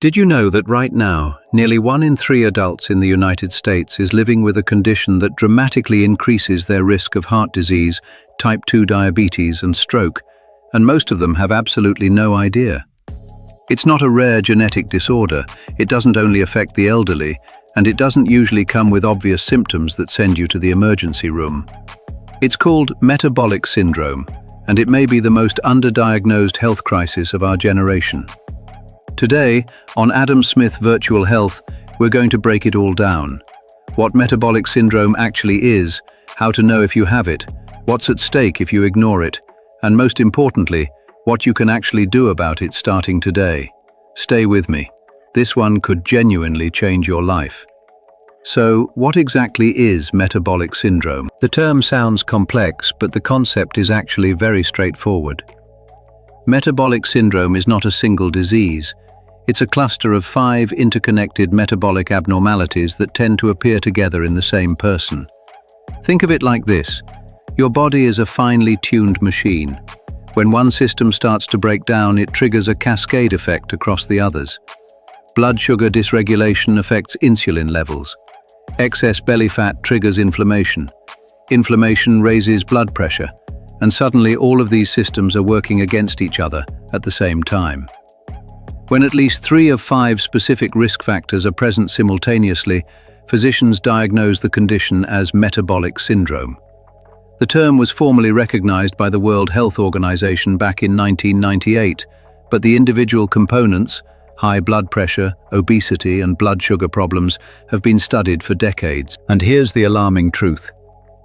Did you know that right now, nearly 1 in 3 adults in the United States is living with a condition that dramatically increases their risk of heart disease, type 2 diabetes, and stroke, and most of them have absolutely no idea? It's not a rare genetic disorder, it doesn't only affect the elderly, and it doesn't usually come with obvious symptoms that send you to the emergency room. It's called metabolic syndrome, and it may be the most underdiagnosed health crisis of our generation. Today, on Adam Smith Virtual Health, we're going to break it all down. What metabolic syndrome actually is, how to know if you have it, what's at stake if you ignore it, and most importantly, what you can actually do about it starting today. Stay with me. This one could genuinely change your life. So, what exactly is metabolic syndrome? The term sounds complex, but the concept is actually very straightforward. Metabolic syndrome is not a single disease. It's a cluster of 5 interconnected metabolic abnormalities that tend to appear together in the same person. Think of it like this. Your body is a finely tuned machine. When one system starts to break down, it triggers a cascade effect across the others. Blood sugar dysregulation affects insulin levels. Excess belly fat triggers inflammation. Inflammation raises blood pressure, and suddenly all of these systems are working against each other at the same time. When at least 3 of 5 specific risk factors are present simultaneously, physicians diagnose the condition as metabolic syndrome. The term was formally recognized by the World Health Organization back in 1998, but the individual components, high blood pressure, obesity, and blood sugar problems, have been studied for decades. And here's the alarming truth.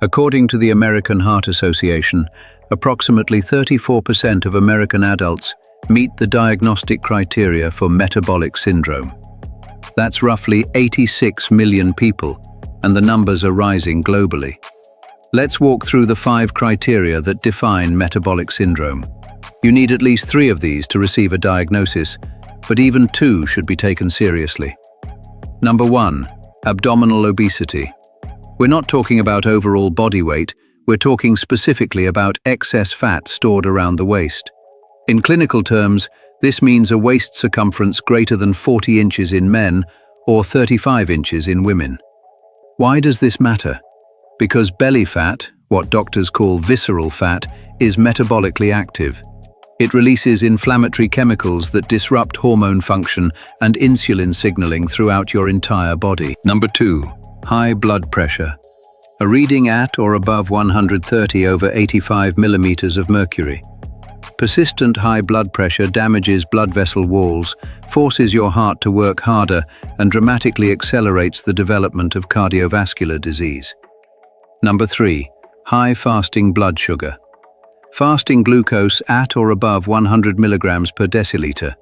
According to the American Heart Association, approximately 34% of American adults meet the diagnostic criteria for metabolic syndrome. That's roughly 86 million people, and the numbers are rising globally. Let's walk through the 5 criteria that define metabolic syndrome. You need at least 3 of these to receive a diagnosis, but even 2 should be taken seriously. Number 1, abdominal obesity. We're not talking about overall body weight, we're talking specifically about excess fat stored around the waist. In clinical terms, this means a waist circumference greater than 40 inches in men or 35 inches in women. Why does this matter? Because belly fat, what doctors call visceral fat, is metabolically active. It releases inflammatory chemicals that disrupt hormone function and insulin signaling throughout your entire body. Number 2, high blood pressure. A reading at or above 130 over 85 millimeters of mercury. Persistent high blood pressure damages blood vessel walls, forces your heart to work harder, and dramatically accelerates the development of cardiovascular disease. Number 3, high fasting blood sugar. Fasting glucose at or above 100 milligrams per deciliter.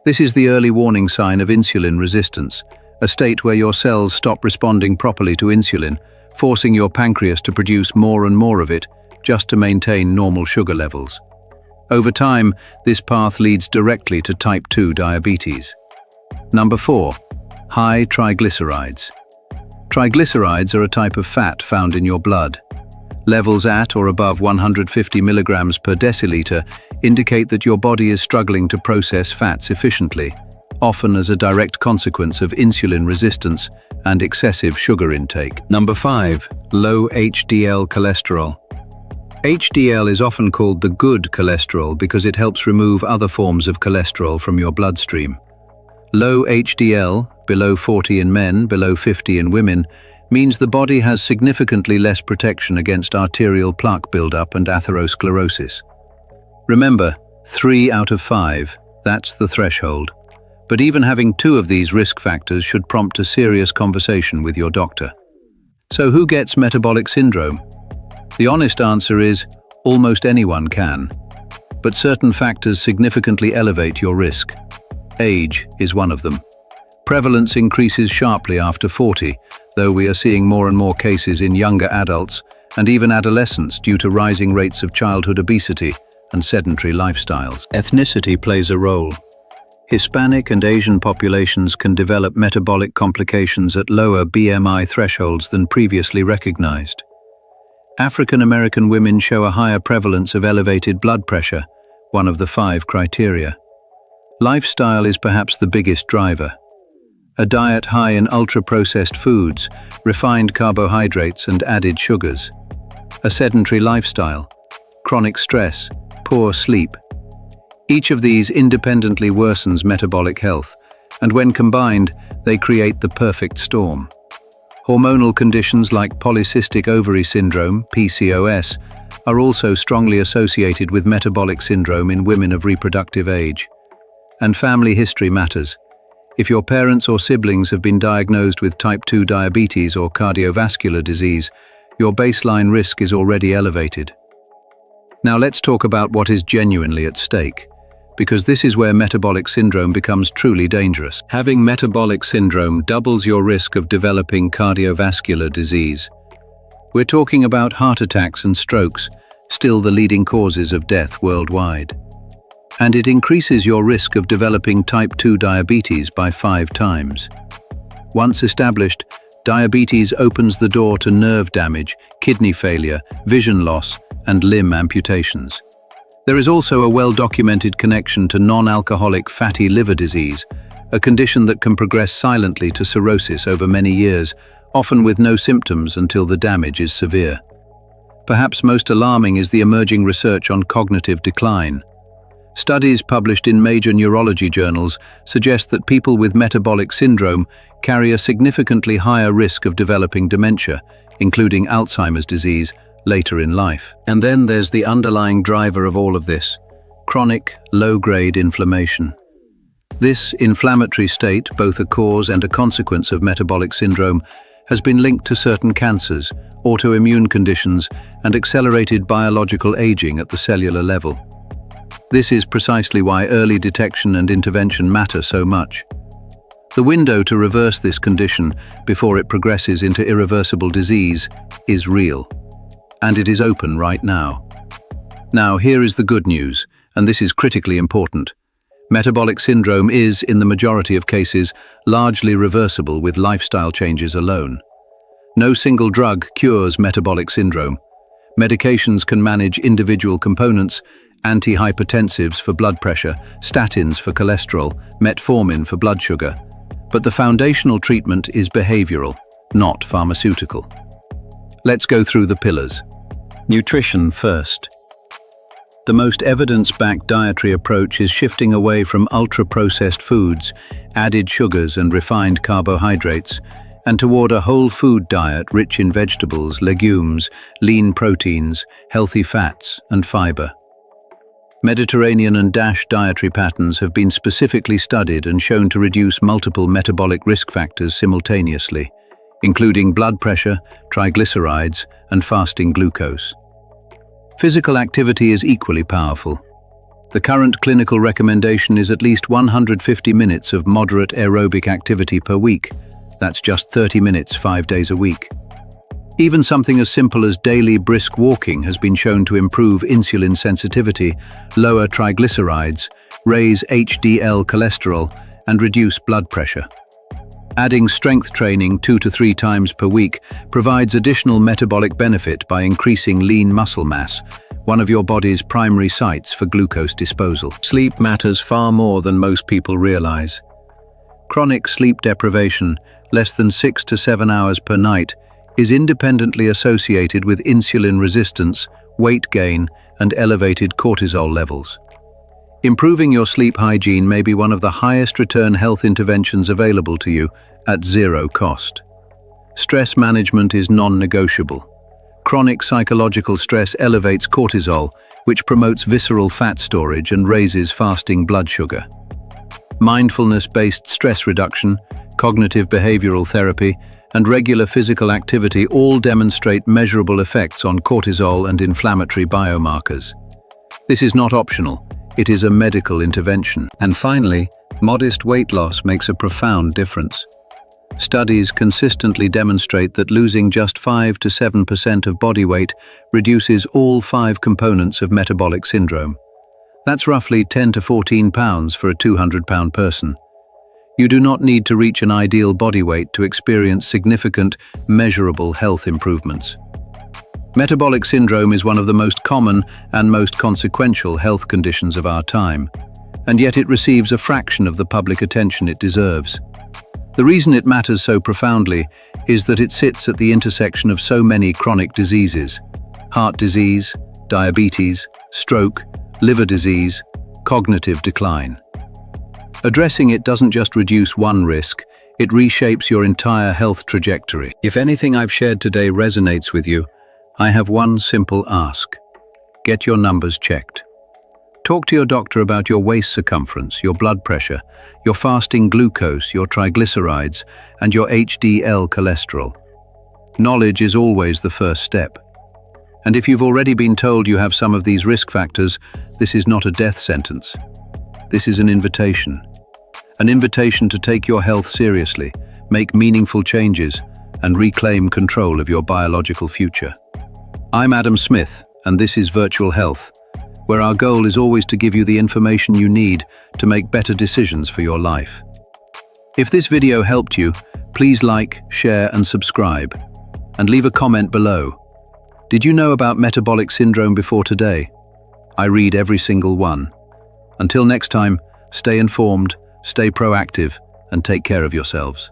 This is the early warning sign of insulin resistance, a state where your cells stop responding properly to insulin, forcing your pancreas to produce more and more of it just to maintain normal sugar levels. Over time, this path leads directly to type 2 diabetes. Number 4, high triglycerides. Triglycerides are a type of fat found in your blood. Levels at or above 150 milligrams per deciliter indicate that your body is struggling to process fats efficiently, often as a direct consequence of insulin resistance and excessive sugar intake. Number 5, low HDL cholesterol. HDL is often called the good cholesterol because it helps remove other forms of cholesterol from your bloodstream. Low HDL, below 40 in men, below 50 in women, means the body has significantly less protection against arterial plaque buildup and atherosclerosis. Remember, 3 out of 5, that's the threshold. But even having 2 of these risk factors should prompt a serious conversation with your doctor. So who gets metabolic syndrome? The honest answer is, almost anyone can. But certain factors significantly elevate your risk. Age is one of them. Prevalence increases sharply after 40, though we are seeing more and more cases in younger adults and even adolescents due to rising rates of childhood obesity and sedentary lifestyles. Ethnicity plays a role. Hispanic and Asian populations can develop metabolic complications at lower BMI thresholds than previously recognized. African American women show a higher prevalence of elevated blood pressure, one of the 5 criteria. Lifestyle is perhaps the biggest driver. A diet high in ultra-processed foods, refined carbohydrates and added sugars. A sedentary lifestyle, chronic stress, poor sleep. Each of these independently worsens metabolic health, and when combined, they create the perfect storm. Hormonal conditions like polycystic ovary syndrome, PCOS, are also strongly associated with metabolic syndrome in women of reproductive age. And family history matters. If your parents or siblings have been diagnosed with type 2 diabetes or cardiovascular disease, your baseline risk is already elevated. Now let's talk about what is genuinely at stake, because this is where metabolic syndrome becomes truly dangerous. Having metabolic syndrome doubles your risk of developing cardiovascular disease. We're talking about heart attacks and strokes, still the leading causes of death worldwide. And it increases your risk of developing type 2 diabetes by 5 times. Once established, diabetes opens the door to nerve damage, kidney failure, vision loss, and limb amputations. There is also a well-documented connection to non-alcoholic fatty liver disease, a condition that can progress silently to cirrhosis over many years, often with no symptoms until the damage is severe. Perhaps most alarming is the emerging research on cognitive decline. Studies published in major neurology journals suggest that people with metabolic syndrome carry a significantly higher risk of developing dementia, including Alzheimer's disease, later in life. And then there's the underlying driver of all of this: chronic, low-grade inflammation. This inflammatory state, both a cause and a consequence of metabolic syndrome, has been linked to certain cancers, autoimmune conditions, and accelerated biological aging at the cellular level. This is precisely why early detection and intervention matter so much. The window to reverse this condition before it progresses into irreversible disease is real. And it is open right now. Now, here is the good news, and this is critically important. Metabolic syndrome is, in the majority of cases, largely reversible with lifestyle changes alone. No single drug cures metabolic syndrome. Medications can manage individual components: antihypertensives for blood pressure, statins for cholesterol, metformin for blood sugar. But the foundational treatment is behavioral, not pharmaceutical. Let's go through the pillars. Nutrition first. The most evidence-backed dietary approach is shifting away from ultra-processed foods, added sugars and refined carbohydrates, and toward a whole food diet rich in vegetables, legumes, lean proteins, healthy fats, and fiber. Mediterranean and DASH dietary patterns have been specifically studied and shown to reduce multiple metabolic risk factors simultaneously, including blood pressure, triglycerides, and fasting glucose. Physical activity is equally powerful. The current clinical recommendation is at least 150 minutes of moderate aerobic activity per week. That's just 30 minutes 5 days a week. Even something as simple as daily brisk walking has been shown to improve insulin sensitivity, lower triglycerides, raise HDL cholesterol, and reduce blood pressure. Adding strength training 2 to 3 times per week provides additional metabolic benefit by increasing lean muscle mass, one of your body's primary sites for glucose disposal. Sleep matters far more than most people realize. Chronic sleep deprivation, less than 6 to 7 hours per night, is independently associated with insulin resistance, weight gain, and elevated cortisol levels. Improving your sleep hygiene may be one of the highest return health interventions available to you at zero cost. Stress management is non-negotiable. Chronic psychological stress elevates cortisol, which promotes visceral fat storage and raises fasting blood sugar. Mindfulness-based stress reduction, cognitive behavioral therapy, and regular physical activity all demonstrate measurable effects on cortisol and inflammatory biomarkers. This is not optional. It is a medical intervention. And finally, modest weight loss makes a profound difference. Studies consistently demonstrate that losing just 5 to 7% of body weight reduces all 5 components of metabolic syndrome. That's roughly 10 to 14 pounds for a 200-pound person. You do not need to reach an ideal body weight to experience significant, measurable health improvements. Metabolic syndrome is one of the most common and most consequential health conditions of our time. and yet it receives a fraction of the public attention it deserves. The reason it matters so profoundly is that it sits at the intersection of so many chronic diseases: heart disease, diabetes, stroke, liver disease, cognitive decline. Addressing it doesn't just reduce one risk, it reshapes your entire health trajectory. If anything I've shared today resonates with you, I have one simple ask. Get your numbers checked. Talk to your doctor about your waist circumference, your blood pressure, your fasting glucose, your triglycerides, and your HDL cholesterol. Knowledge is always the first step. And if you've already been told you have some of these risk factors, this is not a death sentence. This is an invitation. An invitation to take your health seriously, make meaningful changes, and reclaim control of your biological future. I'm Adam Smith, and this is Virtual Health, where our goal is always to give you the information you need to make better decisions for your life. If this video helped you, please like, share, and subscribe, and leave a comment below. Did you know about metabolic syndrome before today? I read every single one. Until next time, stay informed, stay proactive, and take care of yourselves.